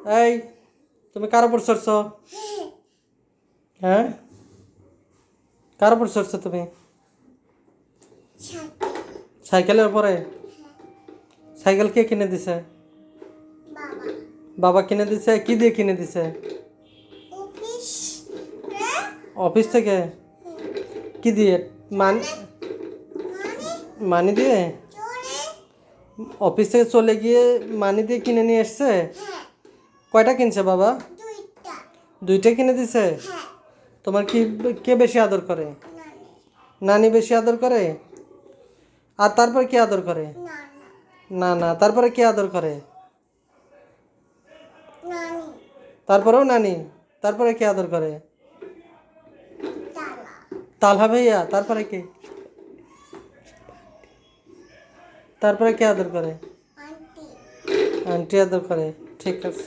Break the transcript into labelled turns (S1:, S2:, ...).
S1: এই তুমি কার উপর চড়ছো? হ্যাঁ, কার উপর চড়ছো তুমি? সাইকেলের উপরে? সাইকেল কে কিনে দিছে? বাবা কিনে দিছে? কি দিয়ে কিনে দিছে? অফিস থেকে? কি দিয়ে? মানি দিয়ে? অফিস থেকে চলে গিয়ে মানি দিয়ে কিনে নিয়ে এসছে? কয়টা কিনছে বাবা? দুইটা কিনে দিছে? তোমার কি কে বেশি আদর করে? নানি বেশি আদর করে? আর তারপর কে আদর করে? না না, তারপরে কে আদর করে? তারপরেও নানি? তারপরে কে আদর করে? তালহা ভাইয়া? তারপরে কে? তারপরে কে আদর করে? আন্টি আদর করে। ঠিক আছে।